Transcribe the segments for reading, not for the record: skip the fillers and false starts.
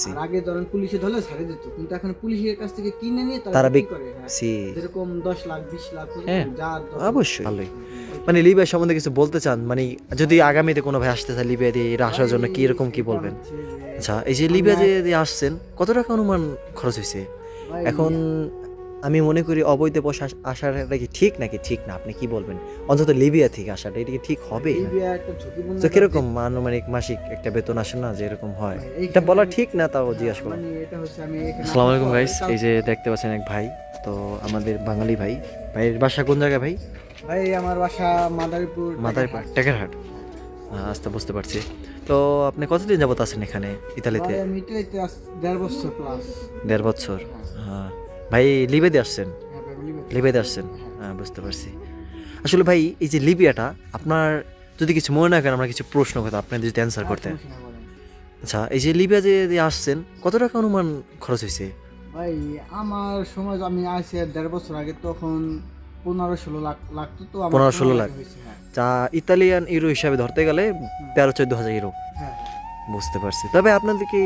পারছি। আর আগে ধরেন পুলিশে ধরলে ছাড়ে দিত, কিন্তু এখন পুলিশের কাছ থেকে কিনে নিয়ে তারা বিক্রি করে। হ্যাঁ, সি যেরকম 10 লাখ 20 লাখ হ্যাঁ যার অবশ্যই ভালোই। মানে লিবিয়া সম্বন্ধে কিছু বলতে চান? মানে যদি আগামীতে কোনো ভাই আসতে চায় লিবিয়া দিয়ে এটা আসার জন্য কি রকম কি বলবেন? আচ্ছা, এই যে লিবিয়া যে আসছেন কত টাকা অনুমান খরচ হয়েছে? এখন আমি মনে করি অবৈধ পথে আসাটা কি ঠিক নাকি ঠিক না, আপনি কি বলবেন? অন্তত লিবিয়া থেকে আসাটা এটা কি ঠিক হবে? লিবিয়া একটা ঝুঁকিপূর্ণ তো কিরকম আনুমানিক মাসিক একটা বেতন আসে না যে এরকম হয়, এটা বলা ঠিক না, তাও জিজ্ঞাসা করলাম। মানে এটা হচ্ছে আমি এখানে আসসালামু আলাইকুম গাইস, এই যে দেখতে পাচ্ছেন এক ভাই, তো আমাদের বাঙালি ভাই। ভাইয়ের বাসা কোন জায়গায় ভাই? ভাই আমার বাসা মাদারীপুর মাদারীপুর টেকেরহাট। আচ্ছা, বুঝতে পারছি। তো আপনি কতদিন যাবত আছেন এখানে ইতালিতে? ভাই আমি ইতালিতে 1.5 বছর প্লাস। 1.5 বছর। হ্যাঁ ভাই, লিবিয়াতে আসছেন? হ্যাঁ ভাই, লিবিয়া। লিবিয়াতে আসছেন, হ্যাঁ বুঝতে পারছি। আসলে ভাই এই যে লিবিয়াটা আপনার যদি কিছু মনে না করেন, আমরা কিছু প্রশ্ন করতে আপনি যদি অ্যান্সার করতে। সমস্যা নাই, বলেন। আচ্ছা, এই যে লিবিয়া যে আসছেন কত টাকা অনুমান খরচ হয়েছে? ভাই আমার সময় আমি আসি 1.5 বছর আগে, তখন 15-16 লাখ লাগতো, তো আমার 15-16 লাখ, হয়েছে। হ্যাঁ যা ইতালিয়ান ইউরো হিসাবে ধরতে গেলে 13-14 হাজার ইউরো। হ্যাঁ বুঝতে পারছি। তবে আপনাদের কি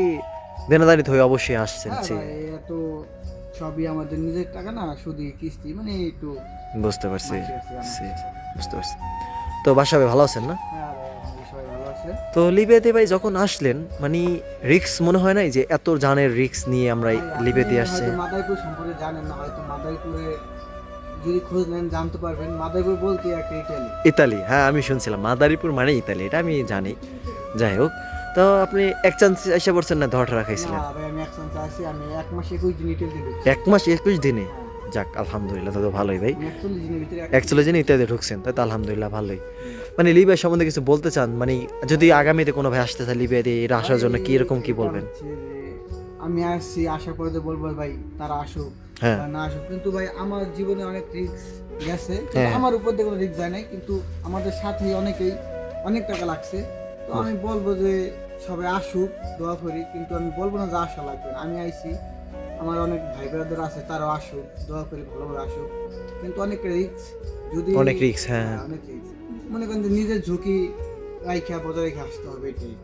দেনাদারিতে হয়ে অবশ্যই আসছেন? হ্যাঁ ভাই, এত সবই আমাদের নিজের টাকা না, শুধু কিস্তি, মানে একটু বুঝতে পারছি, মাসে আছে বুঝতে পারছি। তো বাসা ভাই ভালো আছেন না? হ্যাঁ ভাই, আমাদের সবাই ভালো আছে। তো লিবিয়াতে ভাই যখন আসলেন মানে রিস্ক মনে হয় নাই যে এত জানের রিস্ক নিয়ে আমরা ভাই, লিবিয়াতে আপনি আসছে? হয়তো মাদারীপুর সম্পর্কে জানেন না, হয়তো মাদারীপুরে যদি খোঁজ নেন জানতে পারবেন, মাদারীপুর বলতে একটা ইটালি। ইতালি, হ্যাঁ আমি শুনছিলাম মাদারীপুর মানে ইতালি, এটা আমি জানি। যাই হোক, তো আপনি এক চান্স এসে পড়ছেন না ধরা রাখাইছিলেন? না ভাই, আমি একসাথে চাইছি, আমি 1 মাস 21 দিন ইটালিতে ঢুকছি। 1 মাস 21 দিনে? যাক আলহামদুলিল্লাহ, তো ভালোই ভাই। আমি 41 দিনের ভিতরে 41 দিনে ইতালিতে ঢুকছেন, তাই তো আলহামদুলিল্লাহ ভালোই। মানে লিবিয়া সম্বন্ধে কিছু বলতে চান? মানে যদি আগামীতে কোনো ভাই আসতে চায় লিবিয়া দিয়ে এটা আসার জন্য কি রকম কি বলবেন? হচ্ছে যে আমি আসছি, আসার পরে যে বলবো ভাই তারা আসুক হ্যাঁ বা না আসুক, কিন্তু ভাই আমার জীবনে অনেক রিস্ক গেছে, কিন্তু হ্যাঁ। আমার উপর দিয়ে কোনো রিস্ক যায় নাই, কিন্তু আমাদের সাথে অনেকেই অনেক টাকা লাগছে। তো আমি বলবো যে সবাই আসুক, দোয়া করি, কিন্তু আমি বলবো না যে আসা লাগবে না। আমি আইছি, আমার অনেক ভাই ব্রাদার আছে, তারাও আসুক, দোয়া করি ভালোভাবে আসুক, কিন্তু অনেক রিস্ক। যদি অনেক রিস্ক, হ্যাঁ অনেক রিস্ক, মনে করেন যে নিজের ঝুঁকি রাইখা বজায় রেখে আসতে হবে, এটাই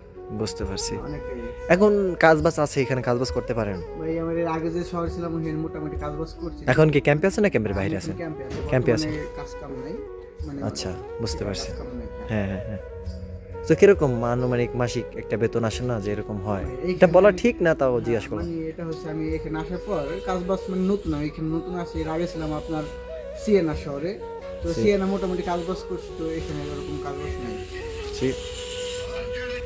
বুঝতে পারছি। অনেক risk। এখন কাজ বাজ আছে এখানে, কাজ বাজ করতে পারেন? ভাই আমার এর আগে যে শহর ছিলাম ওখানে মোটামুটি কাজ বাজ করছি। এখন কি ক্যাম্পে আছে না ক্যাম্পের বাইরে আছে? ক্যাম্পে আছে, ক্যাম্পে আছে। বর্তমানে কাজ কাম নাই, মানে আচ্ছা, বুঝতে পারছি। কাজ কাম নাই। হ্যাঁ হ্যাঁ হ্যাঁ। তো কিরকম আনুমানিক মাসিক একটা বেতন আসে না যে এরকম হয়, এইখানে- এটা বলা ঠিক না, তাও জিজ্ঞাসা করলাম। মানে এটা হচ্ছে আমি এখানে আসার পর কাজ বাজ মানে নতুন, আমি এখানে নতুন আসি। এর আগে ছিলাম আপনার সিয়েনা শহরে, তো সিয়েনা মোটামুটি কাজ বাজ করছি, তো এখানে এরকম কাজ বাজ নাই।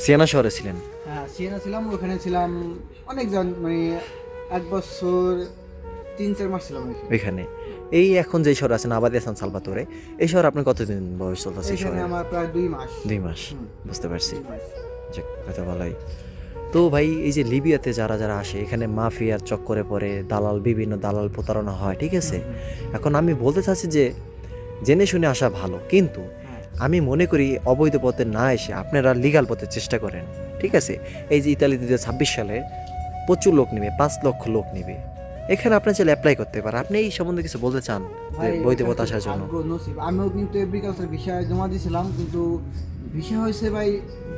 সিয়ানা শহরে ছিলেন? হ্যাঁ সিয়েনা ছিলাম, ওখানে ছিলাম অনেকজন, মানে 1 বছর 3-4 মাস ছিলাম ওইখানে। ওইখানে এই এখন যে শহর আছেন আবাদে সান সালভাতোরে, এই শহর আপনি কতদিন বয়স চলতেছে? এখানে শহরে আমার প্রায় 2 মাস। 2 মাস। হুম। বুঝতে পারছি। 2 মাস। যাক, কথা বলাই। তো ভাই এই যে লিবিয়াতে যারা যারা আসে এখানে মাফিয়ার চক্করে পড়ে, দালাল বিভিন্ন দালাল প্রতারণা হয়, ঠিক আছে? এখন আমি বলতে চাচ্ছি যে জেনে শুনে আসা ভালো, কিন্তু হ্যাঁ আমি মনে করি অবৈধ পথে না এসে আপনারা লিগ্যাল পথে চেষ্টা করেন, ঠিক আছে? এই যে ইতালিতে 2026 সালে প্রচুর লোক নেবে, 5 লক্ষ লোক নেবে, এখানে আপনি চাইলে অ্যাপ্লাই করতে পারেন। আপনি এই সম্বন্ধে কিছু বলতে চান যে ভাই, বৈধ এটা পথে তো আসার জন্য? ভাগ্য নসিব। আমিও কিন্তু এগ্রিকালচার বিষয়ে জমা দিয়েছিলাম, কিন্তু বিষয় হয়েছে ভাই,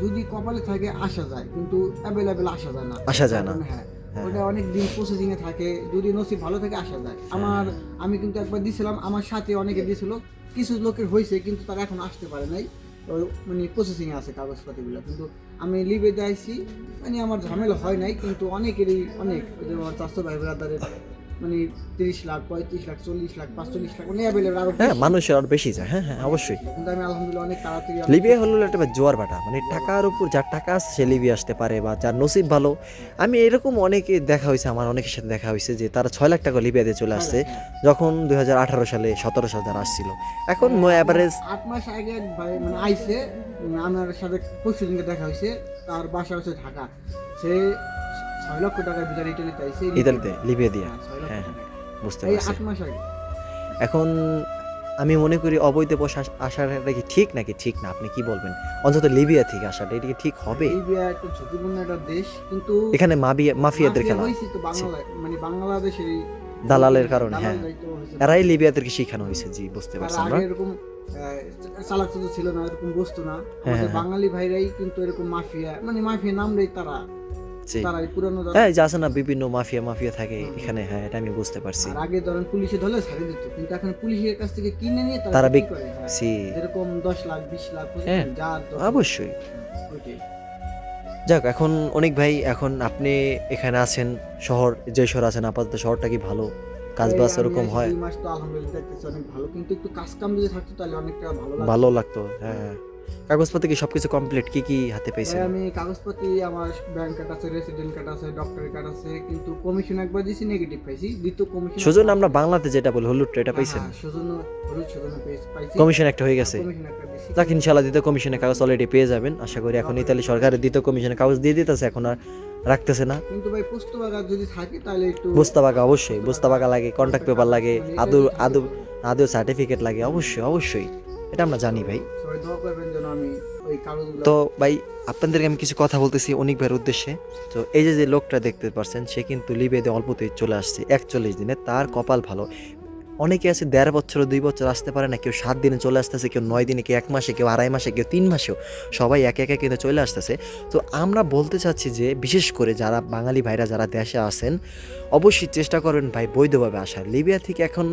যদি কপালে থাকে আসা যায়, কিন্তু অ্যাভেলেবেল আসা যায় না। আসা যায় না। হ্যাঁ, হ্যাঁ। ওটা অনেক দিন প্রসেসিং এ থাকে, যদি নসিব ভালো থাকে আসা যায়। আমি কিন্তু একবার দিয়েছিলাম, আমার সাথে অনেকে দিয়েছিল, কিছু লোকের হয়েছে কিন্তু তারা এখন আসতে পারে নাই, তো মানে প্রসেসিং এ আছে কাগজপাতিগুলো। কিন্তু আমি লিবে যাইছি, মানে আমার ঝামেলা হয় নাই, কিন্তু অনেকেরই অনেক, ওই যে আমার চাষতো ভাই ব্রাদারের মানে 30 লাখ 35 লাখ 40 লাখ 45 লাখ মানে অ্যাভেলেবল আরো হ্যাঁ, বেশি। মানুষের আর বেশি যায়, হ্যাঁ হ্যাঁ অবশ্যই। কিন্তু আমি আলহামদুলিল্লাহ অনেক তাড়াতাড়ি লিবিয়া হলো একটা জোয়ার ভাটা, মানে টাকার উপর, যার টাকা আছে সে লিবিয়া আসতে পারে, বা যার নসিব ভালো। আমি এরকম অনেকে দেখা হয়েছে, আমার অনেকের সাথে দেখা হয়েছে যে তারা 6 লাখ টাকা লিবিয়াতে চলে আসছে যখন 2018 সালে 17 সালে যারা আসছিল। এখন অ্যাভারেজ 8 মাস আগে এক ভাই মানে আইছে, আমার সাথে পরশু দিনকে দেখা হয়েছে, তার বাসা হচ্ছে ঢাকা, সে 6 লক্ষ টাকার ভিতরে ইটালিতে আইছে, ইতালিতে লিবিয়া দিয়ে। 6 লক্ষ হ্যাঁ টাকা। বুঝতে এই পারছি। 8 মাস আগে। এখন আমি মনে করি অবৈধ পথে আসাটা কি ঠিক নাকি ঠিক না, আপনি কি বলবেন? অন্তত লিবিয়া থেকে আসাটা এটা কি ঠিক হবে? লিবিয়া একটা ঝুঁকিপূর্ণ একটা দেশ, কিন্তু এখানে মাফিয়াদের খেলা, হয়েছে তো মানে বাংলাদেশের দালালের কারণে, হ্যাঁ দালালরাই তো হয়েছে। এরাই লিবিয়াদেরকে শিখানো হয়েছে, জি বুঝতে তার পারছি আগে আমরা। এরকম চালাক চতুর ছিল না, এরকম বসতো না। হ্যাঁ, আমাদের হ্যাঁ। বাঙালি ভাইরাই কিন্তু এরকম মাফিয়া, মানে মাফিয়া নামলেই তারা জি। তারাই পুরানো যারা হ্যাঁ, এই যে আছে না বিভিন্ন মাফিয়া থাকে এখানে, হ্যাঁ এটা আমি বুঝতে পারছি। আর আগে ধরেন পুলিশে ধরলে ছাড়ে দিত, কিন্তু এখন পুলিশের কাছ থেকে কিনে নিয়ে তারা তারা বিক্রি করে। হ্যাঁ। জি, যেরকম 10 লাখ 20 লাখ হ্যাঁ যার অবশ্যই। ওইটাই। যাক, এখন অনেক ভাই, এখন আপনি এখানে আছেন, শহর যে শহর আছেন আপাতত, শহরটা কি ভালো কাজ এই বাজ আমি এরকম এসে হয়? 2 মাস তো আলহামদুলিল্লাহ দেখতেছি অনেক ভালো, কিন্তু একটু কাজ কাম যদি থাকতো তাহলে অনেকটা ভালো লাগতো। ভালো লাগতো, হ্যাঁ। কাগজপত্র কি সবকিছু কমপ্লিট? কি কি হাতে ভাই পেয়েছেন? আমি কাগজপাতি, আমার ব্যাংক কার্ড আছে, রেসিডেন্ট কার্ড আছে, ডক্টরি কার্ড আছে, কিন্তু কমিশন একবার দিছি, নেগেটিভ পাইছি। দ্বিতীয় কমিশন সুজন আমরা বাংলাতে যেটা বলি হলুদ এটা পাইছেন? সুজন হলুদ সুজন পাইছি। কমিশন একটা হয়ে গেছে। কমিশন একটা দিছি। যাক, ইনশাল্লাহ দ্বিতীয় কমিশনের কাগজ অলরেডি পেয়ে যাবেন আশা করি। এখন ইতালি সরকারের দ্বিতীয় কমিশনের কাগজ দিয়ে দিতেছে, এখন আর রাখতেছে না। কিন্তু ভাই পুস্তবাগা যদি থাকে তাহলে একটু বুস্তাবাগা, অবশ্যই বুস্তাবাগা লাগে, কন্ট্যাক্ট পেপার লাগে, মানে আদৌ এটা আদৌ আদৌ সার্টিফিকেট লাগে, অবশ্যই এটা আমরা জানি ভাই। সবাই দোয়া করবেন যেন আমি ওই কাগজগুলো। তো ভাই, আপনাদেরকে আমি কিছু কথা বলতেছি অনেক ভাইয়ের উদ্দেশ্যে। তো এই যে লোকটা দেখতে পাচ্ছেন, সে কিন্তু লিবিয়াতে অল্পতেই চলে আসছে 41 দিনে। তার কপাল ভালো। অনেকে আছে 1.5 বছর 2 বছর আসতে পারে না, কেউ 7 দিনে চলে আসতেছে, কেউ 9 দিনে, কেউ 1 মাসে, কেউ 2.5 মাসে, কেউ 3 মাসেও, সবাই একে একে কিন্তু চলে আসতেছে। তো আমরা বলতে চাচ্ছি যে বিশেষ করে যারা বাঙালি ভাইরা যারা দেশে আসেন, অবশ্যই চেষ্টা করবেন ভাই বৈধভাবে আসার। লিবিয়া থেকে এখন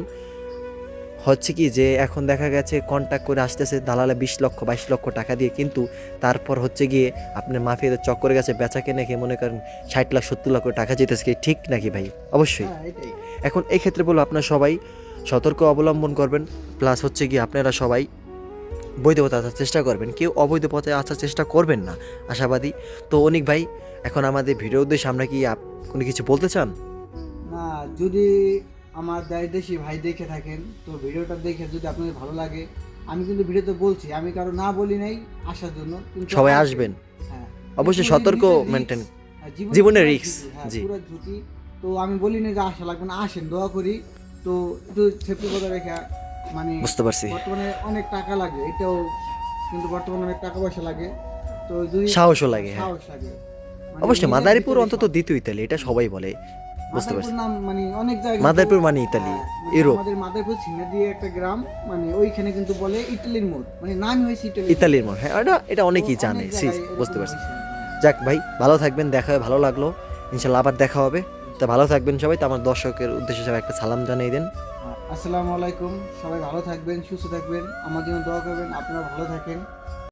হচ্ছে কি যে এখন দেখা গেছে কন্ট্যাক্ট করে আসতেছে দালালে 20 লক্ষ 22 লক্ষ টাকা দিয়ে, কিন্তু তারপর হচ্ছে গিয়ে আপনার মাফিয়াদের চক্করে গেছে বেচা কেনে খেয়ে মনে করেন 60 লাখ 70 লক্ষ টাকা যেতেছে কি ঠিক নাকি ভাই? অবশ্যই। হ্যাঁ এটাই। এখন এই ক্ষেত্রে বলবো আপনারা সবাই সতর্ক অবলম্বন করবেন, প্লাস হচ্ছে গিয়ে আপনারা সবাই বৈধ পথে আসার চেষ্টা করবেন, কেউ অবৈধ পথে আসার চেষ্টা করবেন না, আশাবাদী। তো অনিক ভাই, এখন আমাদের ভিডিও উদ্দেশ্যে আমরা কি কোনো কিছু বলতে চান? না, যদি আমার দেশি ভাই দেখে থাকেন তো ভিডিওটা দেখে যদি আপনাদের ভালো লাগে, আমি কিন্তু ভিডিওতে বলছি, আমি কারো না বলি নাই আসার জন্য, কিন্তু সবাই আসবে। আসবেন, হ্যাঁ, অবশ্যই পুরো সতর্ক নিজের risk, মেনটেন। হ্যাঁ, জীবনের পুরো risk, ঝুঁকি, হ্যাঁ, জি। পুরো ঝুঁকি। তো আমি বলি না যে আসা লাগবে না, আসেন, দোয়া করি। তো একটু সেফটি কথা রেখে, মানে বুঝতে পারছি। বর্তমানে অনেক টাকা লাগে, এটাও কিন্তু বর্তমানে অনেক টাকা পয়সা লাগে। তো যদি সাহসও লাগে, হ্যাঁ সাহস লাগে, মানে অবশ্যই। নিজের মাদারীপুর ভিতরে অন্তত সাহস। দ্বিতীয় ইতালি, এটা সবাই বলে, বুঝতে পারছি। মাদারীপুর নাম মানে অনেক জায়গায় মাদারীপুর কিন্তু, মানে ইতালি, মানে ইউরোপ। আমাদের মাদারীপুর সিনা দিয়ে একটা গ্রাম, মানে ওইখানে কিন্তু বলে ইটালির মোড়, মানে নাম হয়েছে ইতালির মোড়, হ্যাঁ এটা অনেকেই অনেক জানে, জায়গায় এরকম বুঝতে পারছি। হয়েছে। যাক ভাই, ভালো থাকবেন, দেখা হয়ে ভালো লাগলো, ইনশাল্লাহ আবার দেখা হবে। তো ভালো থাকবেন সবাই। তো আমার দর্শকের উদ্দেশ্যে সবাই একটা সালাম জানিয়ে দেন। আসসালামু আলাইকুম, সবাই ভালো থাকবেন, সুস্থ থাকবেন, আমার জন্য দোয়া করবেন, আপনারা ভালো থাকেন।